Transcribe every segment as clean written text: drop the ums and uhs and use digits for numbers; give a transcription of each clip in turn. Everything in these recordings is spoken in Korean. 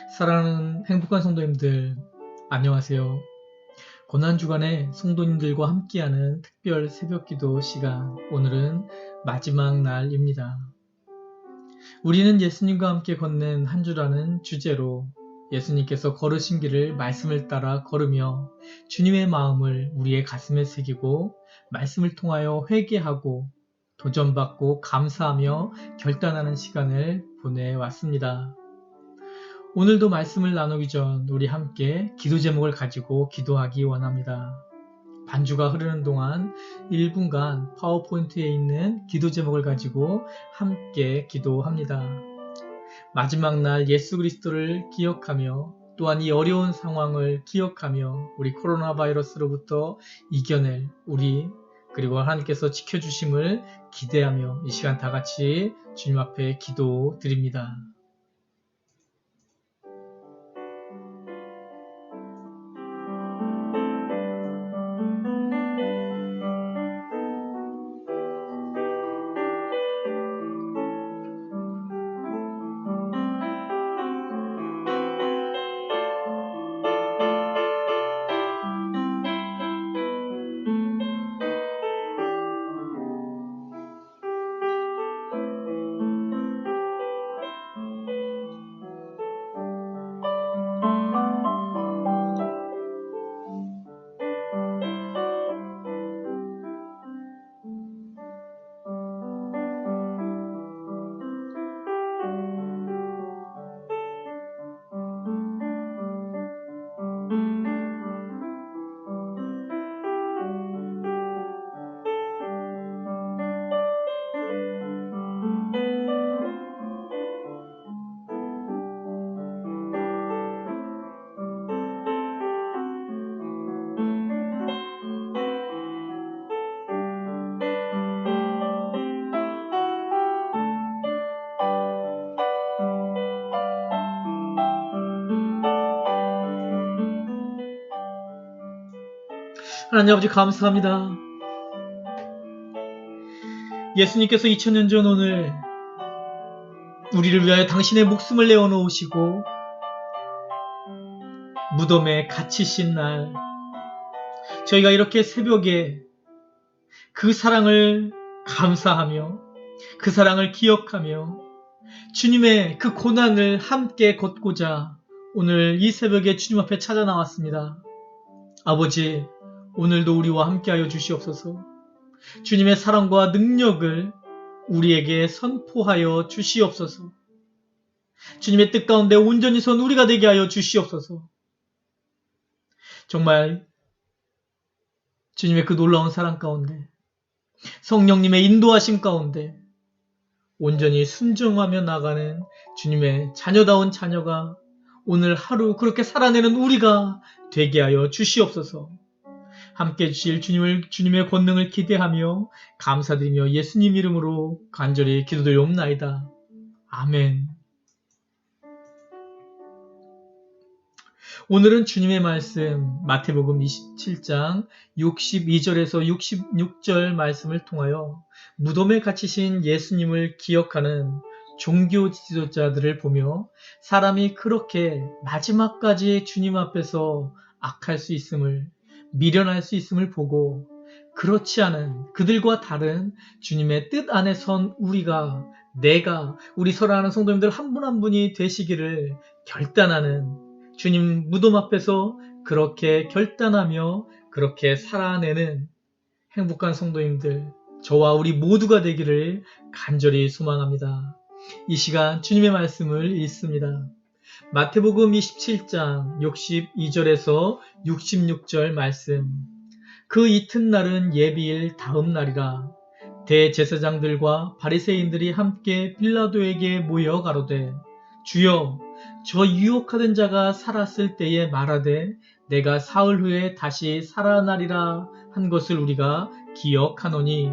사랑하는 행복한 성도님들, 안녕하세요. 고난주간에 성도님들과 함께하는 특별 새벽기도 시간, 오늘은 마지막 날입니다. 우리는 예수님과 함께 걷는 한 주라는 주제로 예수님께서 걸으신 길을 말씀을 따라 걸으며 주님의 마음을 우리의 가슴에 새기고 말씀을 통하여 회개하고 도전받고 감사하며 결단하는 시간을 보내왔습니다. 오늘도 말씀을 나누기 전 우리 함께 기도 제목을 가지고 기도하기 원합니다. 반주가 흐르는 동안 1분간 파워포인트에 있는 기도 제목을 가지고 함께 기도합니다. 마지막 날 예수 그리스도를 기억하며 또한 이 어려운 상황을 기억하며 우리 코로나 바이러스로부터 이겨낼 우리 그리고 하나님께서 지켜주심을 기대하며 이 시간 다 같이 주님 앞에 기도드립니다. 하나님 아버지 감사합니다. 예수님께서 2000년 전 오늘 우리를 위하여 당신의 목숨을 내어놓으시고 무덤에 갇히신 날 저희가 이렇게 새벽에 그 사랑을 감사하며 그 사랑을 기억하며 주님의 그 고난을 함께 걷고자 오늘 이 새벽에 주님 앞에 찾아 나왔습니다. 아버지, 오늘도 우리와 함께하여 주시옵소서. 주님의 사랑과 능력을 우리에게 선포하여 주시옵소서. 주님의 뜻 가운데 온전히 선 우리가 되게 하여 주시옵소서. 정말 주님의 그 놀라운 사랑 가운데 성령님의 인도하심 가운데 온전히 순종하며 나가는 주님의 자녀다운 자녀가 오늘 하루 그렇게 살아내는 우리가 되게 하여 주시옵소서. 함께 주실 주님의 권능을 기대하며 감사드리며 예수님 이름으로 간절히 기도드리옵나이다. 아멘. 오늘은 주님의 말씀 마태복음 27장 62절에서 66절 말씀을 통하여 무덤에 갇히신 예수님을 기억하는 종교 지도자들을 보며 사람이 그렇게 마지막까지 주님 앞에서 악할 수 있음을 미련할 수 있음을 보고 그렇지 않은 그들과 다른 주님의 뜻 안에 선 우리가 우리 사랑하는 성도님들 한 분 한 분이 되시기를 결단하는 주님 무덤 앞에서 그렇게 결단하며 그렇게 살아내는 행복한 성도님들 저와 우리 모두가 되기를 간절히 소망합니다. 이 시간 주님의 말씀을 읽습니다. 마태복음 27장 62절에서 66절 말씀. 그 이튿날은 예비일 다음 날이라. 대제사장들과 바리새인들이 함께 빌라도에게 모여 가로되 주여 저 유혹하던 자가 살았을 때에 말하되 내가 사흘 후에 다시 살아나리라 한 것을 우리가 기억하노니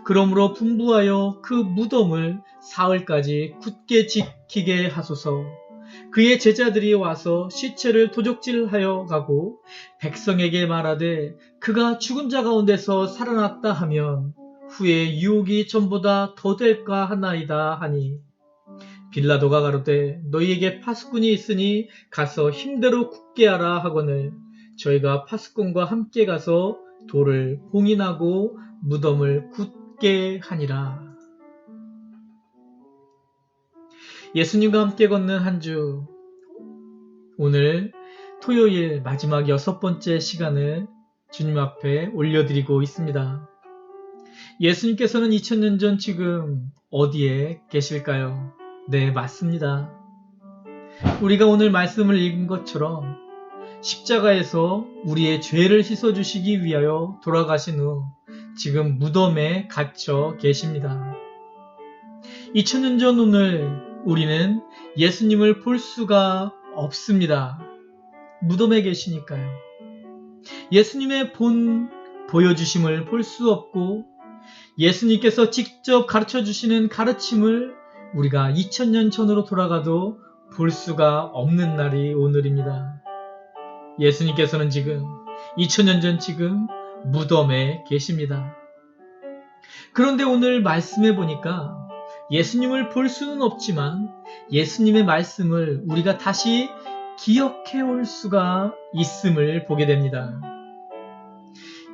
그러므로 분부하여 그 무덤을 사흘까지 굳게 지키게 하소서. 그의 제자들이 와서 시체를 도적질하여 가고 백성에게 말하되 그가 죽은 자 가운데서 살아났다 하면 후에 유혹이 전보다 더 될까 하나이다 하니 빌라도가 가로되 너희에게 파수꾼이 있으니 가서 힘대로 굳게 하라 하거늘 저희가 파수꾼과 함께 가서 돌을 봉인하고 무덤을 굳게 하니라. 예수님과 함께 걷는 한 주, 오늘 토요일 마지막 6번째 시간을 주님 앞에 올려드리고 있습니다. 예수님께서는 2000년 전 지금 어디에 계실까요? 네, 맞습니다. 우리가 오늘 말씀을 읽은 것처럼 십자가에서 우리의 죄를 씻어주시기 위하여 돌아가신 후 지금 무덤에 갇혀 계십니다. 2000년 전 오늘 우리는 예수님을 볼 수가 없습니다. 무덤에 계시니까요. 예수님의 보여주심을 볼 수 없고 예수님께서 직접 가르쳐 주시는 가르침을 우리가 2000년 전으로 돌아가도 볼 수가 없는 날이 오늘입니다. 예수님께서는 지금 2000년 전 지금 무덤에 계십니다. 그런데 오늘 말씀해 보니까 예수님을 볼 수는 없지만 예수님의 말씀을 우리가 다시 기억해 올 수가 있음을 보게 됩니다.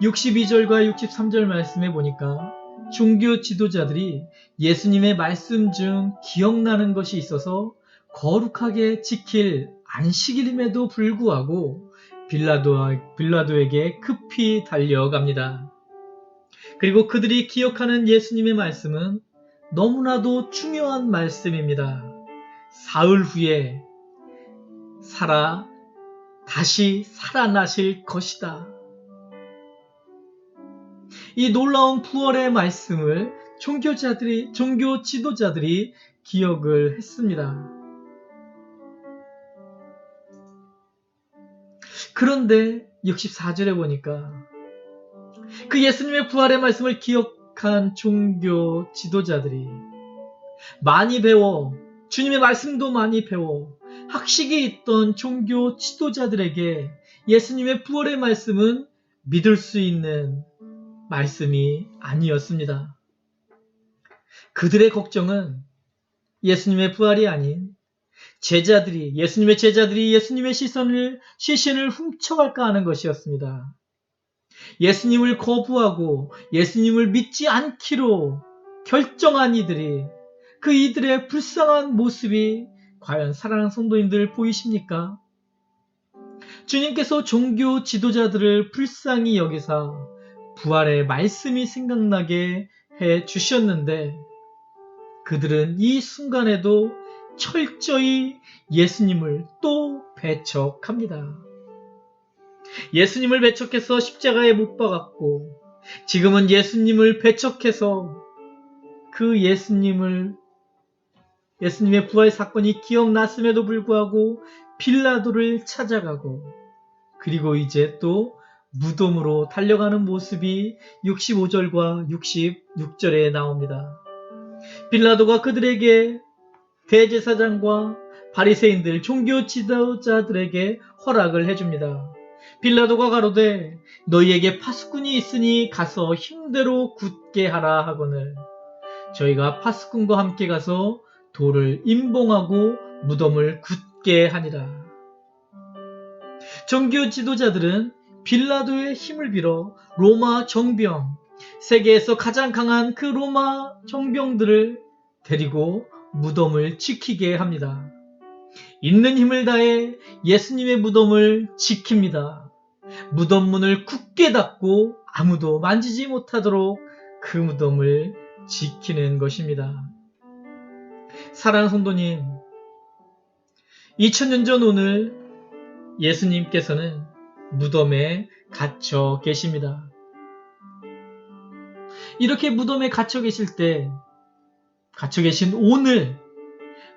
62절과 63절 말씀해 보니까 종교 지도자들이 예수님의 말씀 중 기억나는 것이 있어서 거룩하게 지킬 안식일임에도 불구하고 빌라도에게 급히 달려갑니다. 그리고 그들이 기억하는 예수님의 말씀은 너무나도 중요한 말씀입니다. 사흘 후에 다시 살아나실 것이다. 이 놀라운 부활의 말씀을 종교 지도자들이 기억을 했습니다. 그런데 64절에 보니까 그 예수님의 부활의 말씀을 기억한 종교 지도자들이 많이 배워, 주님의 말씀도 많이 배워 학식이 있던 종교 지도자들에게 예수님의 부활의 말씀은 믿을 수 있는 말씀이 아니었습니다. 그들의 걱정은 예수님의 부활이 아닌 예수님의 제자들이 예수님의 시신을 훔쳐갈까 하는 것이었습니다. 예수님을 거부하고 예수님을 믿지 않기로 결정한 이들의 불쌍한 모습이 과연 사랑하는 성도님들 보이십니까? 주님께서 종교 지도자들을 불쌍히 여기사 부활의 말씀이 생각나게 해 주셨는데 그들은 이 순간에도 철저히 예수님을 또 배척합니다. 예수님을 배척해서 십자가에 못 박았고 지금은 예수님을 배척해서 그 예수님의 부활 사건이 기억났음에도 불구하고 빌라도를 찾아가고 그리고 이제 또 무덤으로 달려가는 모습이 65절과 66절에 나옵니다. 빌라도가 그들에게 대제사장과 바리새인들 종교 지도자들에게 허락을 해줍니다. 빌라도가 가로되 너희에게 파수꾼이 있으니 가서 힘대로 굳게 하라 하거늘 저희가 파수꾼과 함께 가서 돌을 임봉하고 무덤을 굳게 하니라. 종교 지도자들은 빌라도의 힘을 빌어 로마 정병, 세계에서 가장 강한 그 로마 정병들을 데리고 무덤을 지키게 합니다. 있는 힘을 다해 예수님의 무덤을 지킵니다. 무덤 문을 굳게 닫고 아무도 만지지 못하도록 그 무덤을 지키는 것입니다. 사랑하는 성도님, 2000년 전 오늘 예수님께서는 무덤에 갇혀 계십니다. 이렇게 무덤에 갇혀 계신 오늘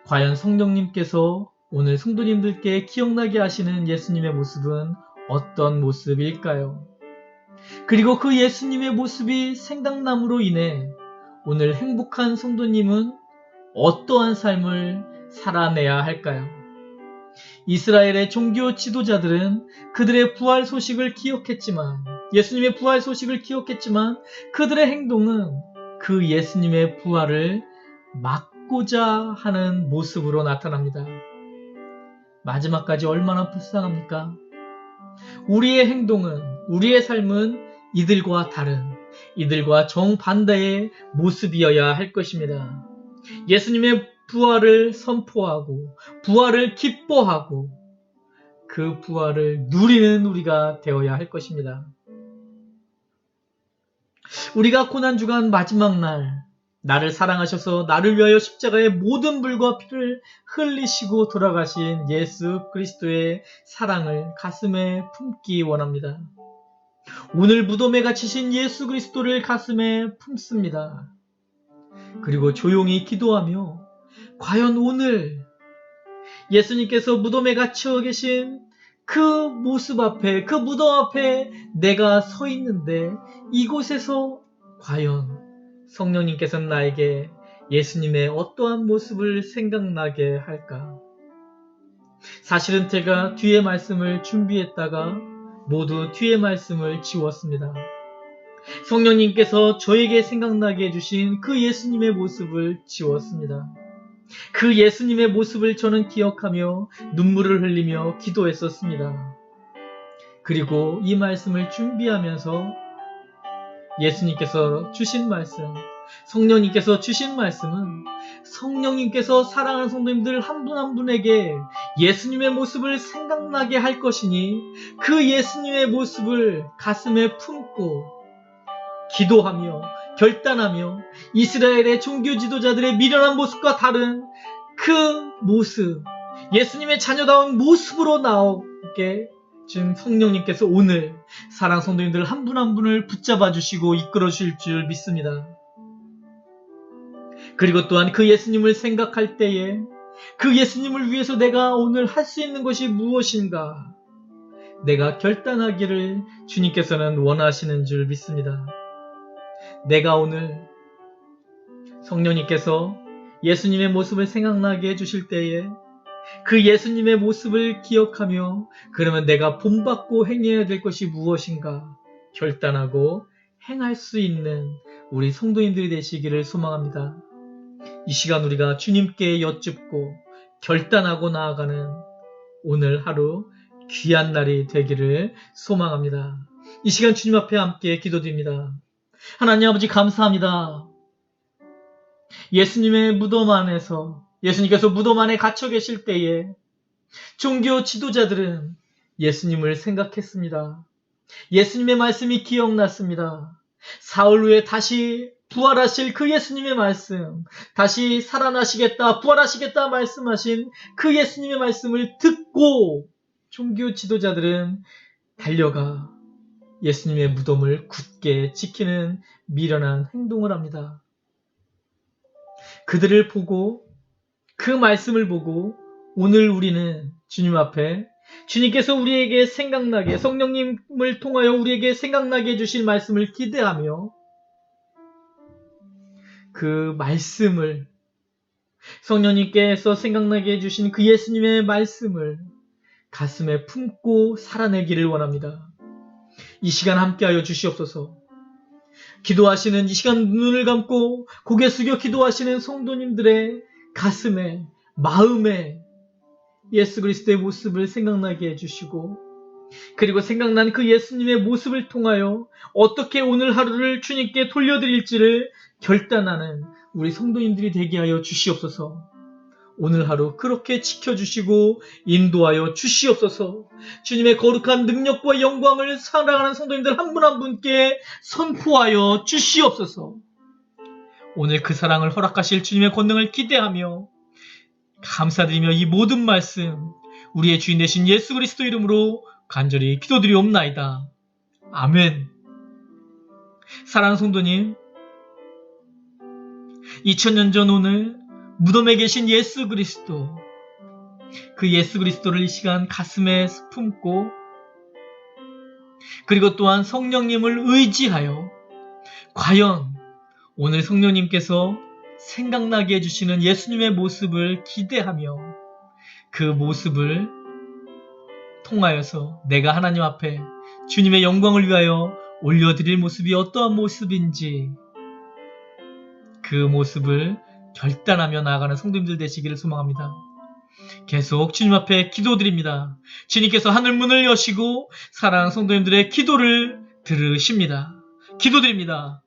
과연 성령님께서 오늘 성도님들께 기억나게 하시는 예수님의 모습은 어떤 모습일까요? 그리고 그 예수님의 모습이 생각남으로 인해 오늘 행복한 성도님은 어떠한 삶을 살아내야 할까요? 이스라엘의 종교 지도자들은 그들의 부활 소식을 기억했지만 예수님의 부활 소식을 기억했지만 그들의 행동은 그 예수님의 부활을 품고자 하는 모습으로 나타납니다. 마지막까지 얼마나 불쌍합니까? 우리의 행동은, 우리의 삶은 이들과 다른, 이들과 정반대의 모습이어야 할 것입니다. 예수님의 부활을 선포하고 부활을 기뻐하고 그 부활을 누리는 우리가 되어야 할 것입니다. 우리가 고난주간 마지막 날, 나를 사랑하셔서 나를 위하여 십자가의 모든 불과 피를 흘리시고 돌아가신 예수 그리스도의 사랑을 가슴에 품기 원합니다. 오늘 무덤에 갇히신 예수 그리스도를 가슴에 품습니다. 그리고 조용히 기도하며 과연 오늘 예수님께서 무덤에 갇혀 계신 그 모습 앞에, 그 무덤 앞에 내가 서 있는데 이곳에서 과연 성령님께서는 나에게 예수님의 어떠한 모습을 생각나게 할까? 사실은 제가 뒤에 말씀을 준비했다가 모두 뒤에 말씀을 지웠습니다. 성령님께서 저에게 생각나게 해주신 그 예수님의 모습을 지웠습니다. 그 예수님의 모습을 저는 기억하며 눈물을 흘리며 기도했었습니다. 그리고 이 말씀을 준비하면서 예수님께서 주신 말씀, 성령님께서 주신 말씀은 성령님께서 사랑하는 성도님들 한 분 한 분에게 예수님의 모습을 생각나게 할 것이니 그 예수님의 모습을 가슴에 품고 기도하며 결단하며 이스라엘의 종교 지도자들의 미련한 모습과 다른 그 모습, 예수님의 자녀다운 모습으로 나오게 지금 성령님께서 오늘 사랑 성도님들 한 분 한 분을 붙잡아 주시고 이끌어 주실 줄 믿습니다. 그리고 또한 그 예수님을 생각할 때에 그 예수님을 위해서 내가 오늘 할 수 있는 것이 무엇인가 내가 결단하기를 주님께서는 원하시는 줄 믿습니다. 내가 오늘 성령님께서 예수님의 모습을 생각나게 해주실 때에 그 예수님의 모습을 기억하며 그러면 내가 본받고 행해야 될 것이 무엇인가 결단하고 행할 수 있는 우리 성도님들이 되시기를 소망합니다. 이 시간 우리가 주님께 여쭙고 결단하고 나아가는 오늘 하루 귀한 날이 되기를 소망합니다. 이 시간 주님 앞에 함께 기도드립니다. 하나님 아버지 감사합니다. 예수님의 무덤 안에서 예수님께서 무덤 안에 갇혀 계실 때에 종교 지도자들은 예수님을 생각했습니다. 예수님의 말씀이 기억났습니다. 사흘 후에 다시 부활하실 그 예수님의 말씀, 다시 살아나시겠다, 부활하시겠다 말씀하신 그 예수님의 말씀을 듣고 종교 지도자들은 달려가 예수님의 무덤을 굳게 지키는 미련한 행동을 합니다. 그들을 보고 그 말씀을 보고 오늘 우리는 주님 앞에 주님께서 우리에게 생각나게 성령님을 통하여 우리에게 생각나게 해주실 말씀을 기대하며 그 말씀을 성령님께서 생각나게 해주신 그 예수님의 말씀을 가슴에 품고 살아내기를 원합니다. 이 시간 함께하여 주시옵소서. 기도하시는 이 시간 눈을 감고 고개 숙여 기도하시는 성도님들의 가슴에 마음에 예수 그리스도의 모습을 생각나게 해주시고 그리고 생각난 그 예수님의 모습을 통하여 어떻게 오늘 하루를 주님께 돌려드릴지를 결단하는 우리 성도님들이 되게 하여 주시옵소서. 오늘 하루 그렇게 지켜주시고 인도하여 주시옵소서. 주님의 거룩한 능력과 영광을 사랑하는 성도님들 한 분 한 분께 선포하여 주시옵소서. 오늘 그 사랑을 허락하실 주님의 권능을 기대하며 감사드리며 이 모든 말씀 우리의 주인 되신 예수 그리스도 이름으로 간절히 기도드리옵나이다. 아멘. 사랑하는 성도님, 2000년 전 오늘 무덤에 계신 예수 그리스도, 그 예수 그리스도를 이 시간 가슴에 품고 그리고 또한 성령님을 의지하여 과연 오늘 성령님께서 생각나게 해주시는 예수님의 모습을 기대하며 그 모습을 통하여서 내가 하나님 앞에 주님의 영광을 위하여 올려드릴 모습이 어떠한 모습인지 그 모습을 결단하며 나아가는 성도님들 되시기를 소망합니다. 계속 주님 앞에 기도드립니다. 주님께서 하늘문을 여시고 사랑하는 성도님들의 기도를 들으십니다. 기도드립니다.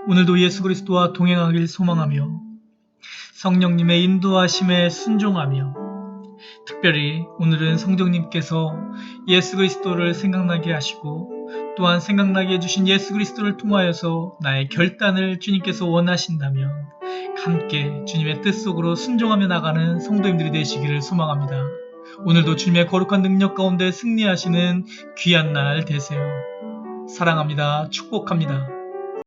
오늘도 예수 그리스도와 동행하길 소망하며 성령님의 인도하심에 순종하며 특별히 오늘은 성령님께서 예수 그리스도를 생각나게 하시고 또한 생각나게 해주신 예수 그리스도를 통하여서 나의 결단을 주님께서 원하신다면 함께 주님의 뜻 속으로 순종하며 나가는 성도님들이 되시기를 소망합니다. 오늘도 주님의 거룩한 능력 가운데 승리하시는 귀한 날 되세요. 사랑합니다. 축복합니다.